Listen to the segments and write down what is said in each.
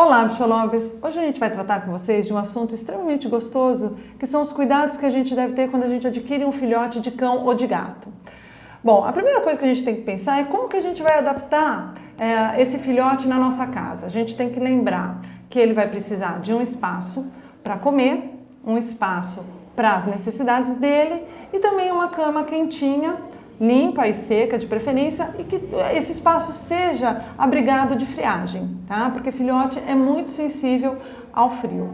Olá, bicholovers! Hoje a gente vai tratar com vocês de um assunto extremamente gostoso, que são os cuidados que a gente deve ter quando a gente adquire um filhote de cão ou de gato. Bom, a primeira coisa que a gente tem que pensar é como que a gente vai adaptar esse filhote na nossa casa. A gente tem que lembrar que ele vai precisar de um espaço para comer, um espaço para as necessidades dele e também uma cama quentinha, limpa e seca de preferência, e que esse espaço seja abrigado de friagem, tá? Porque filhote é muito sensível ao frio.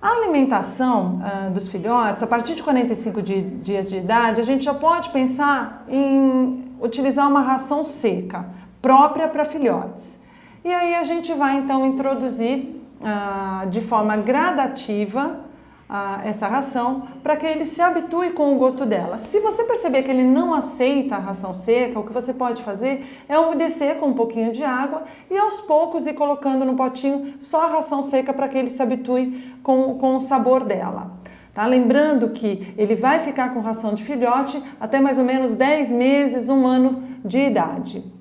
A alimentação dos filhotes, a partir de 45 dias de idade, a gente já pode pensar em utilizar uma ração seca, própria para filhotes. E aí a gente vai então introduzir de forma gradativa essa ração para que ele se habitue com o gosto dela. Se você perceber que ele não aceita a ração seca, o que você pode fazer é umedecer com um pouquinho de água e aos poucos ir colocando no potinho só a ração seca para que ele se habitue com o sabor dela. Tá? Lembrando que ele vai ficar com ração de filhote até mais ou menos 10 meses, 1 ano de idade.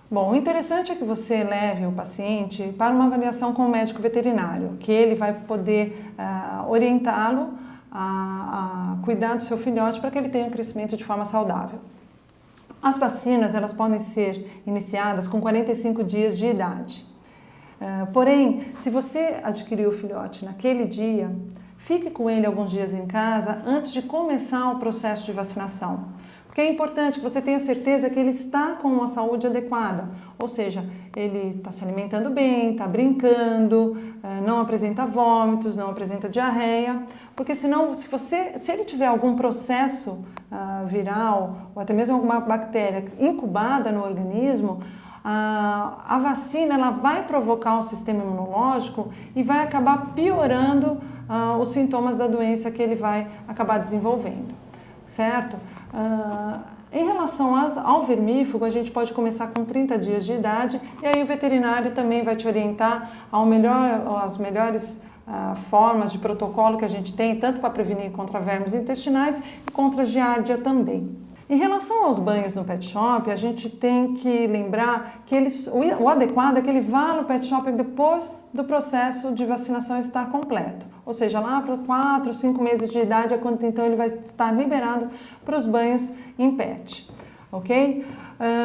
Bom, o interessante é que você leve o paciente para uma avaliação com o médico veterinário, que ele vai poder orientá-lo a cuidar do seu filhote para que ele tenha um crescimento de forma saudável. As vacinas, elas podem ser iniciadas com 45 dias de idade. Porém, se você adquirir o filhote naquele dia, fique com ele alguns dias em casa antes de começar o processo de vacinação. Porque é importante que você tenha certeza que ele está com uma saúde adequada, ou seja, ele está se alimentando bem, está brincando, não apresenta vômitos, não apresenta diarreia, porque senão, se ele tiver algum processo viral ou até mesmo alguma bactéria incubada no organismo, a vacina ela vai provocar um sistema imunológico e vai acabar piorando os sintomas da doença que ele vai acabar desenvolvendo, certo? Em relação ao vermífugo, a gente pode começar com 30 dias de idade e aí o veterinário também vai te orientar as melhores formas de protocolo que a gente tem, tanto para prevenir contra vermes intestinais e contra giardia também. Em relação aos banhos no pet shop, a gente tem que lembrar que o adequado é que ele vá no pet shop depois do processo de vacinação estar completo. Ou seja, lá para 4, 5 meses de idade é quando então ele vai estar liberado para os banhos em pet, ok?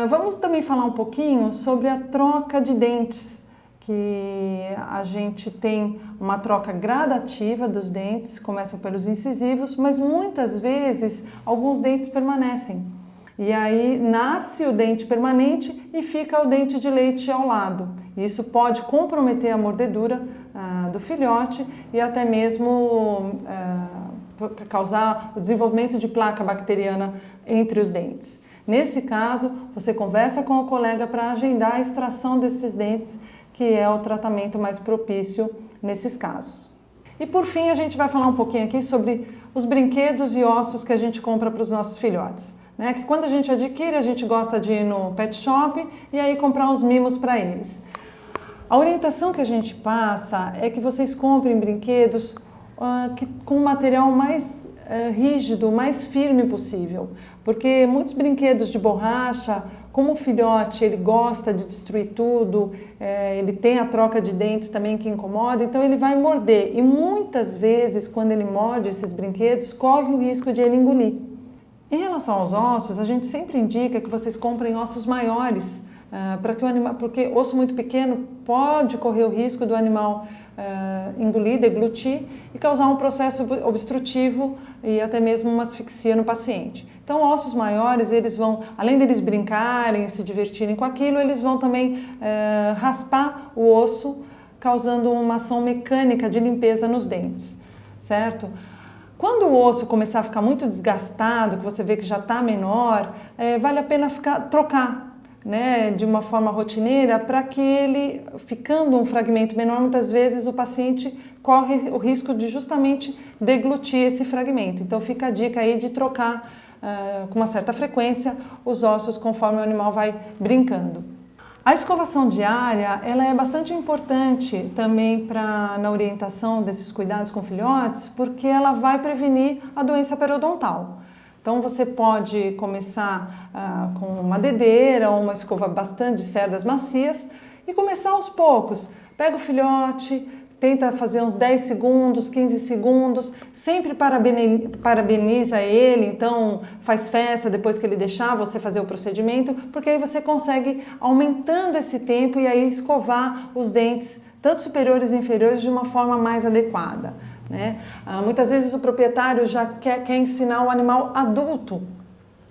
Vamos também falar um pouquinho sobre a troca de dentes, que a gente tem uma troca gradativa dos dentes, começam pelos incisivos, mas muitas vezes alguns dentes permanecem. E aí nasce o dente permanente e fica o dente de leite ao lado. Isso pode comprometer a mordedura do filhote e até mesmo causar o desenvolvimento de placa bacteriana entre os dentes. Nesse caso, você conversa com o colega para agendar a extração desses dentes, que é o tratamento mais propício nesses casos. E por fim, a gente vai falar um pouquinho aqui sobre os brinquedos e ossos que a gente compra para os nossos filhotes. Né? Que quando a gente adquire, a gente gosta de ir no pet shop e aí comprar uns mimos para eles. A orientação que a gente passa é que vocês comprem brinquedos com o material mais rígido, mais firme possível, porque muitos brinquedos de borracha, como o filhote ele gosta de destruir tudo, ele tem a troca de dentes também que incomoda, então ele vai morder e muitas vezes quando ele morde esses brinquedos corre o risco de ele engolir. Em relação aos ossos, a gente sempre indica que vocês comprem ossos maiores, porque osso muito pequeno pode correr o risco do animal engolir, deglutir e causar um processo obstrutivo e até mesmo uma asfixia no paciente. Então, ossos maiores, eles vão, além deles brincarem, se divertirem com aquilo, eles vão também raspar o osso, causando uma ação mecânica de limpeza nos dentes, certo? Quando o osso começar a ficar muito desgastado, que você vê que já está menor, vale a pena trocar, né, de uma forma rotineira, para que ele, ficando um fragmento menor, muitas vezes o paciente corre o risco de justamente deglutir esse fragmento. Então fica a dica aí de trocar com uma certa frequência os ossos conforme o animal vai brincando. A escovação diária ela é bastante importante também na orientação desses cuidados com filhotes, porque ela vai prevenir a doença periodontal. Então você pode começar com uma dedeira ou uma escova bastante de cerdas macias e começar aos poucos, Pega o filhote, tenta fazer uns 10 segundos, 15 segundos, sempre parabeniza ele, então faz festa depois que ele deixar você fazer o procedimento, porque aí você consegue aumentando esse tempo e aí escovar os dentes, tanto superiores e inferiores, de uma forma mais adequada, né? Muitas vezes o proprietário já quer ensinar o animal adulto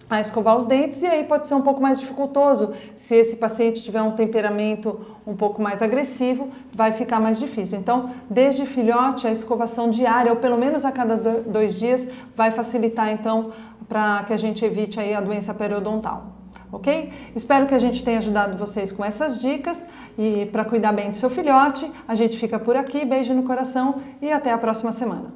a escovar os dentes e aí pode ser um pouco mais dificultoso. Se esse paciente tiver um temperamento um pouco mais agressivo, vai ficar mais difícil. Então, desde filhote, a escovação diária, ou pelo menos a cada 2 dias, vai facilitar então para que a gente evite aí a doença periodontal. Ok? Espero que a gente tenha ajudado vocês com essas dicas e para cuidar bem do seu filhote, a gente fica por aqui. Beijo no coração e até a próxima semana.